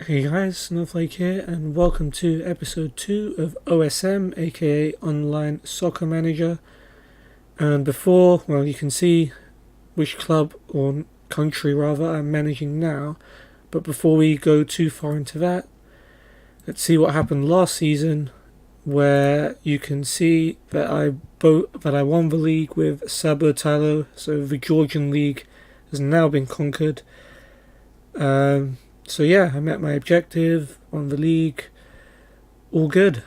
Hey guys, Snowflake here, and welcome to episode 2 of OSM, aka Online Soccer Manager. And before, well, you can see which club or country rather I'm managing now. But before we go too far into that, let's see what happened last season, where you can see that I won the league with Sabo Talo, so the Georgian league has now been conquered. So yeah, I met my objective on the league. All good.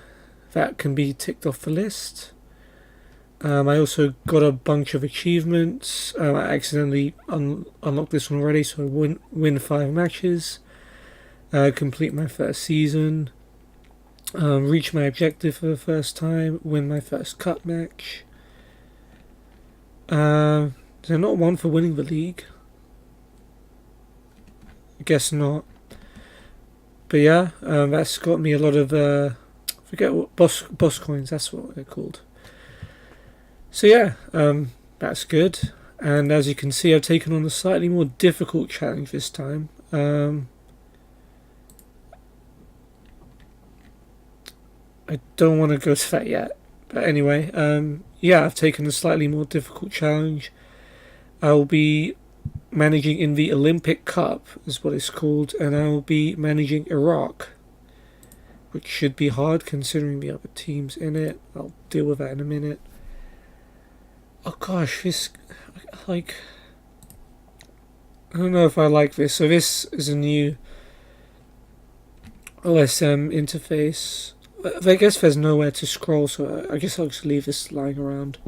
That can be ticked off the list. I also got a bunch of achievements. I accidentally unlocked this one already, so I win 5 matches. Complete my first season. Reach my objective for the first time. Win my first cup match. They're not one for winning the league. I guess not. But yeah, that's got me a lot of forget what boss coins. That's what they're called. So yeah, that's good. And as you can see, I've taken on a slightly more difficult challenge this time. I don't want to go to that yet, but anyway, yeah, I've taken a slightly more difficult challenge. I'll be managing in the Olympic Cup, is what it's called, and I will be managing Iraq, which should be hard considering the other teams in it. I'll deal with that in a minute. Oh gosh, this, I don't know if I like this. So this is a new OSM interface. I guess there's nowhere to scroll, so I guess I'll just leave this lying around.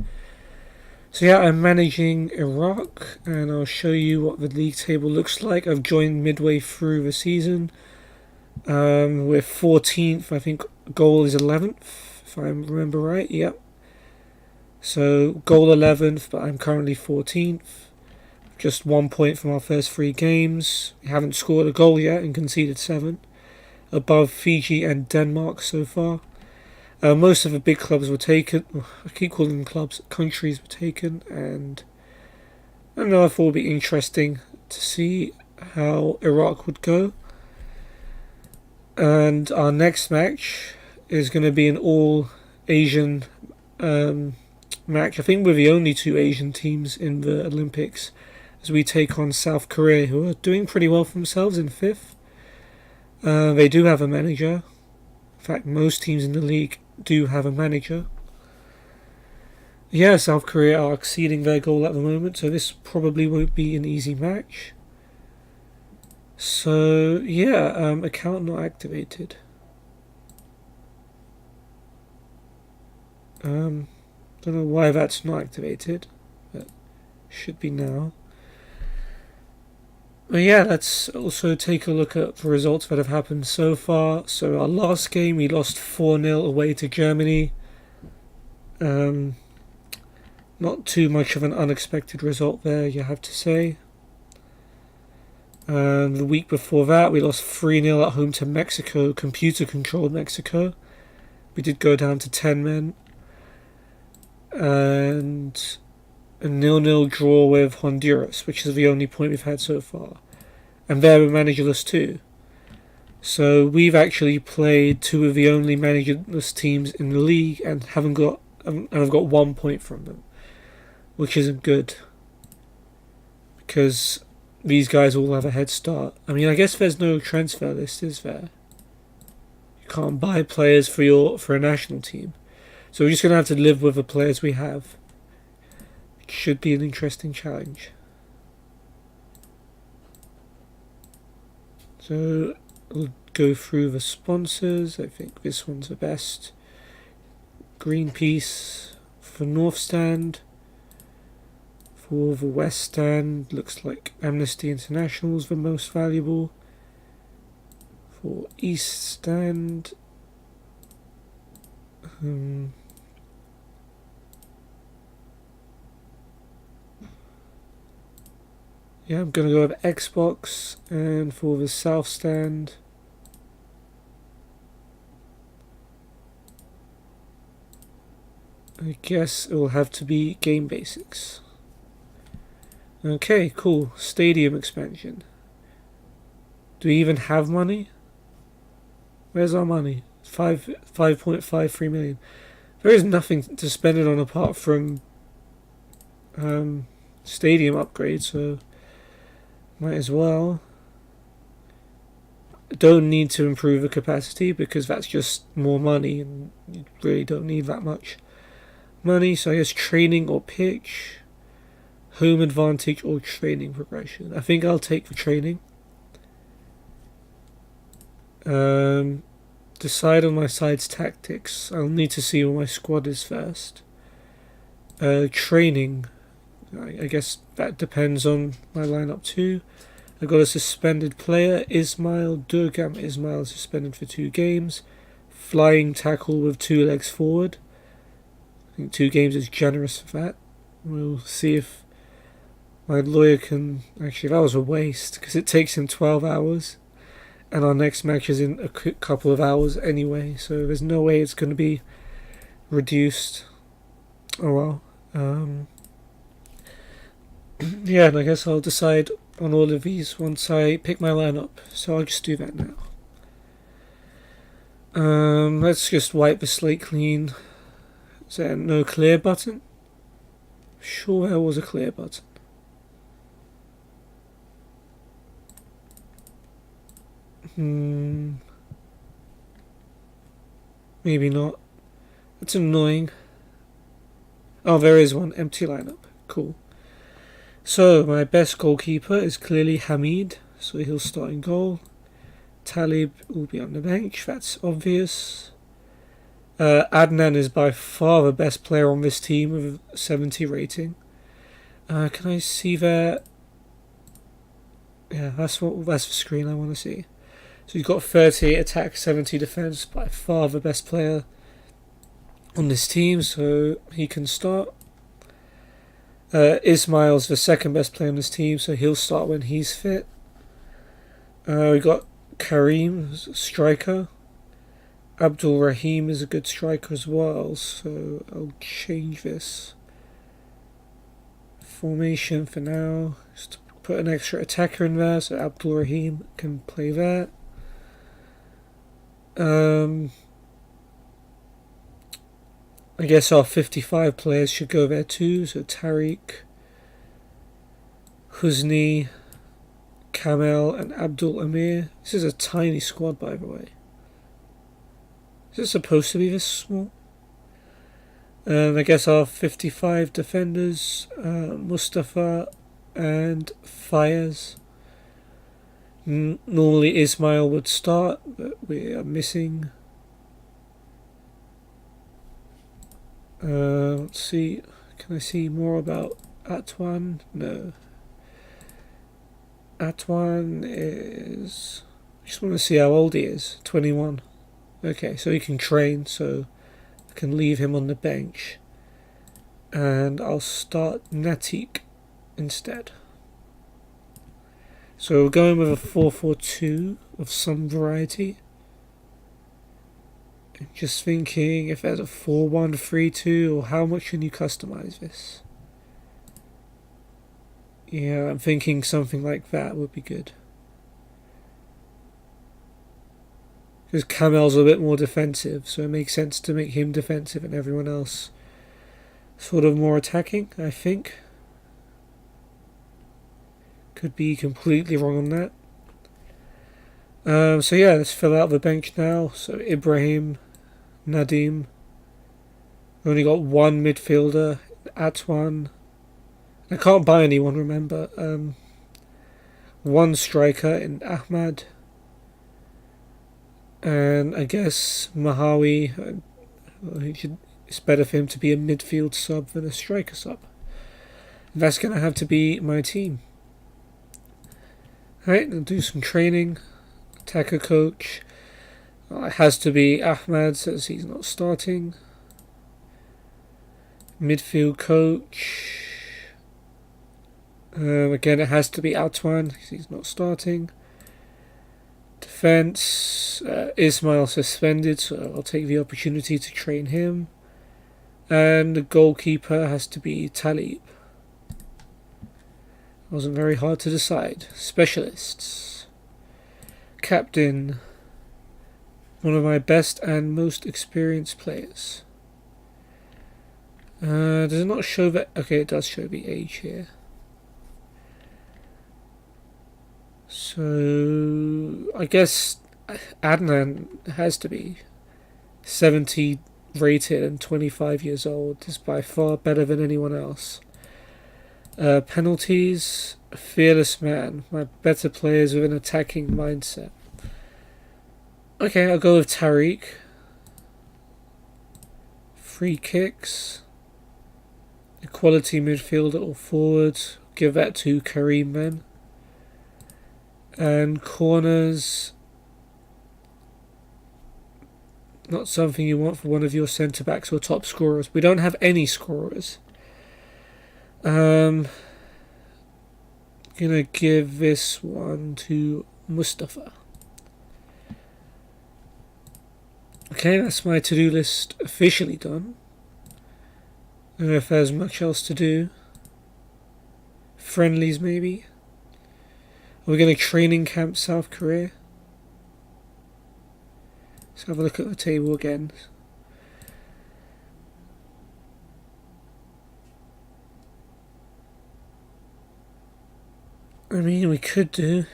So yeah, I'm managing Iraq, and I'll show you what the league table looks like. I've joined midway through the season. We're 14th, I think goal is 11th, if I remember right, yep. So goal 11th, but I'm currently 14th. Just 1 point from our first 3 games. We haven't scored a goal yet and conceded 7. Above Fiji and Denmark so far. Most of the big clubs were taken. I keep calling them clubs. Countries were taken, and I don't know, I thought it would be interesting to see how Iraq would go. And our next match is going to be an all Asian match. I think we're the only 2 Asian teams in the Olympics, as we take on South Korea, who are doing pretty well for themselves in 5th. They do have a manager. In fact, most teams in the league do have a manager. Yeah, South Korea are exceeding their goal at the moment, so this probably won't be an easy match. So yeah, account not activated. Don't know why that's not activated, but should be now. But yeah, let's also take a look at the results that have happened so far. So our last game, we lost 4-0 away to Germany. Not too much of an unexpected result there, you have to say. The week before that, we lost 3-0 at home to Mexico, computer-controlled Mexico. We did go down to 10 men. And a 0-0 draw with Honduras, which is the only point we've had so far. And they're managerless too. So we've actually played 2 of the only managerless teams in the league and I've got 1 point from them, which isn't good, because these guys all have a head start. I mean, I guess there's no transfer list, is there? You can't buy players for a national team. So we're just going to have to live with the players we have. It should be an interesting challenge. So we'll go through the sponsors. I think this one's the best. Greenpeace for North Stand. For the West Stand, looks like Amnesty International is the most valuable. For East Stand, yeah, I'm going to go with Xbox. And for the South Stand, I guess it will have to be Game Basics. Okay, cool. Stadium expansion. Do we even have money? Where's our money? 5.53 million. There is nothing to spend it on apart from stadium upgrades, so might as well. Don't need to improve the capacity because that's just more money and you really don't need that much money. So I guess training or pitch, home advantage or training progression. I think I'll take the training. Decide on my side's tactics. I'll need to see what my squad is first. Training. I guess that depends on my lineup too. I've got a suspended player, Ismail. Durgam Ismail is suspended for 2 games. Flying tackle with 2 legs forward. I think 2 games is generous for that. We'll see if my lawyer can... Actually, that was a waste because it takes him 12 hours. And our next match is in a couple of hours anyway. So there's no way it's going to be reduced. Oh well. Yeah, and I guess I'll decide on all of these once I pick my lineup. So I'll just do that now. Let's just wipe the slate clean. Is there no clear button? Sure there was a clear button. Maybe not. That's annoying. Oh, there is one. Empty lineup. Cool. So, my best goalkeeper is clearly Hamid, so he'll start in goal. Talib will be on the bench, that's obvious. Adnan is by far the best player on this team with a 70 rating. Can I see that? Yeah, that's the screen I want to see. So he's got 38 attack, 70 defense, by far the best player on this team, so he can start. Ismail's the second best player on this team, so he'll start when he's fit. We got Karim, striker. Abdul Rahim is a good striker as well, so I'll change this formation for now. Just put an extra attacker in there, so Abdul Rahim can play that. I guess our 55 players should go there too, so Tariq, Husni, Kamel and Abdul Amir. This is a tiny squad, by the way. Is it supposed to be this small? And I guess our 55 defenders, Mustafa and Fayez. Normally Ismail would start, but we are missing. Let's see. Can I see more about Atwan? No. Atwan is... I just want to see how old he is. 21. Okay, so he can train, so I can leave him on the bench. And I'll start Natik instead. So we're going with a 4-4-2 of some variety. Just thinking if there's a 4-1-3-2 or how much can you customize this? Yeah, I'm thinking something like that would be good. Because Kamel's a bit more defensive, so it makes sense to make him defensive and everyone else sort of more attacking, I think. Could be completely wrong on that. So yeah, let's fill out the bench now. So Ibrahim, Nadim. We only got one midfielder, Atwan. I can't buy anyone, remember. One striker in Ahmad. And I guess Mahawi, it's better for him to be a midfield sub than a striker sub. That's going to have to be my team. Alright, I'll do some training. Attacker coach. It has to be Ahmad, says he's not starting. Midfield coach. Again, it has to be Atwan, because he's not starting. Defense. Ismail suspended, so I'll take the opportunity to train him. And the goalkeeper has to be Talib. Wasn't very hard to decide. Specialists. Captain. One of my best and most experienced players. Does it not show that? Okay, it does show the age here. So I guess Adnan has to be 70 rated and 25 years old. Is by far better than anyone else. Penalties, fearless man. My better players with an attacking mindset. Okay, I'll go with Tariq. Free kicks. Quality midfielder or forward. Give that to Kareem then. And corners. Not something you want for one of your centre backs or top scorers. We don't have any scorers. Gonna give this one to Mustafa. Okay, that's my to-do list officially done. I don't know if there's much else to do. Friendlies, maybe. Are we going to training camp South Korea? Let's have a look at the table again. I mean, we could do.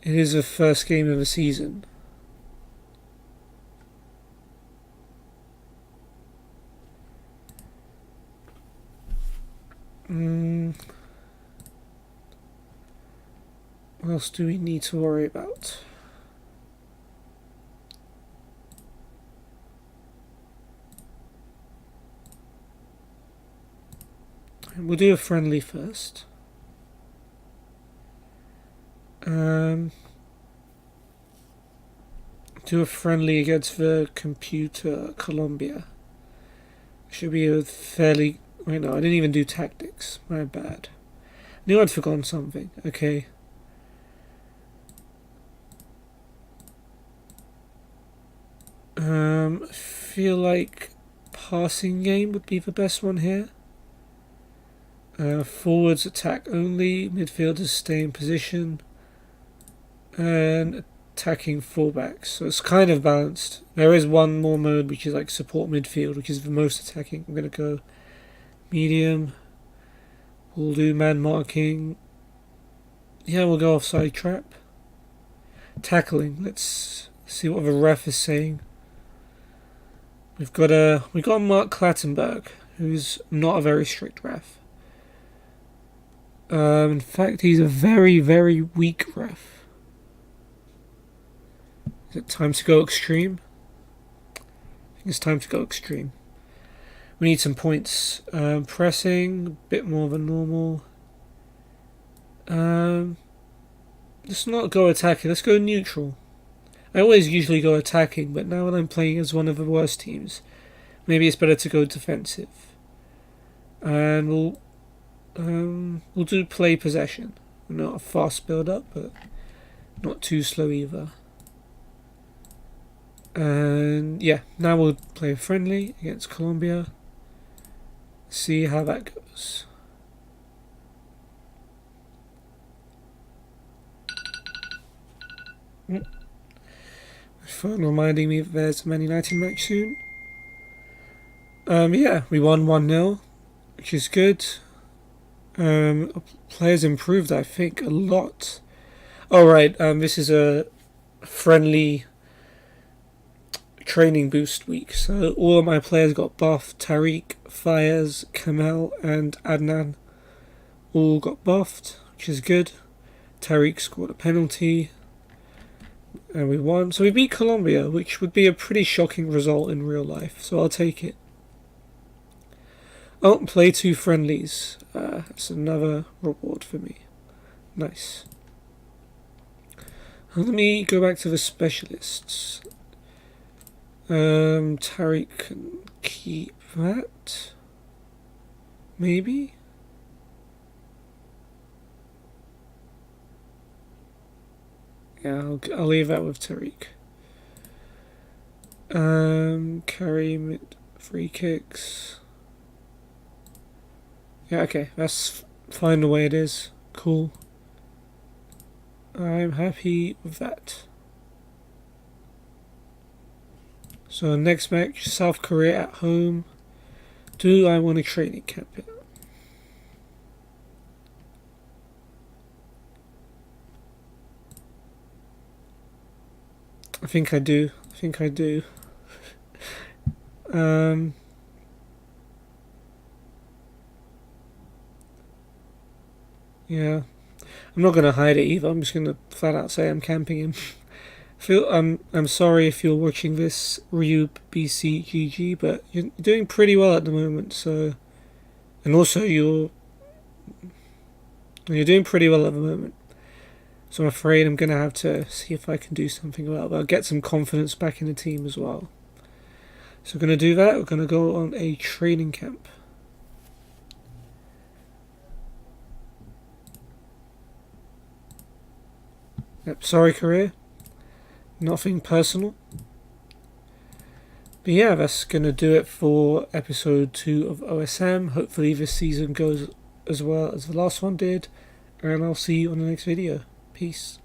It is the first game of the season. What else do we need to worry about? We'll do a friendly first. Do a friendly against the computer Colombia. Should be a fairly... Wait, no, I didn't even do tactics. My bad. Knew I'd forgotten something. Okay. I feel like passing game would be the best one here. Forwards attack only, midfielders stay in position, and attacking fullbacks. So it's kind of balanced. There is one more mode which is like support midfield, which is the most attacking. I'm going to go medium. We'll do man marking. Yeah, we'll go offside trap. Tackling. Let's see what the ref is saying. We've got Mark Clattenburg, who's not a very strict ref. In fact, he's a very, very weak ref. Is it time to go extreme? I think it's time to go extreme. We need some points. Pressing, a bit more than normal. Let's not go attacking, let's go neutral. I always usually go attacking, but now when I'm playing as one of the worst teams, maybe it's better to go defensive. And we'll do play possession. Not a fast build up, but not too slow either. And yeah, now we'll play friendly against Colombia. See how that goes. Phone reminding me that there's a Man United match soon. Yeah, we won 1-0, which is good. Players improved, I think, a lot. Alright, this is a friendly training boost week. So all of my players got buffed. Tariq, Fayez, Kamal and Adnan all got buffed, which is good. Tariq scored a penalty. And we won. So we beat Colombia, which would be a pretty shocking result in real life. So I'll take it. Oh, play 2 friendlies. That's another reward for me. Nice. Let me go back to the specialists. Tariq can keep that. Maybe? Yeah, I'll leave that with Tariq. Carry mid free kicks. Yeah, okay, that's fine the way it is. Cool. I'm happy with that. So next match, South Korea at home. Do I want to training camp it? I think I do. Yeah. I'm not gonna hide it either. I'm just gonna flat out say I'm camping him. I'm sorry if you're watching this, Ryub BCGG, but you're doing pretty well at the moment. So, and also you're doing pretty well at the moment. So I'm afraid I'm gonna have to see if I can do something about it. But I'll get some confidence back in the team as well. So we're gonna do that. We're gonna go on a training camp. Yep, sorry, Korea. Nothing personal. But yeah, that's going to do it for episode 2 of OSM. Hopefully this season goes as well as the last one did. And I'll see you on the next video. Peace.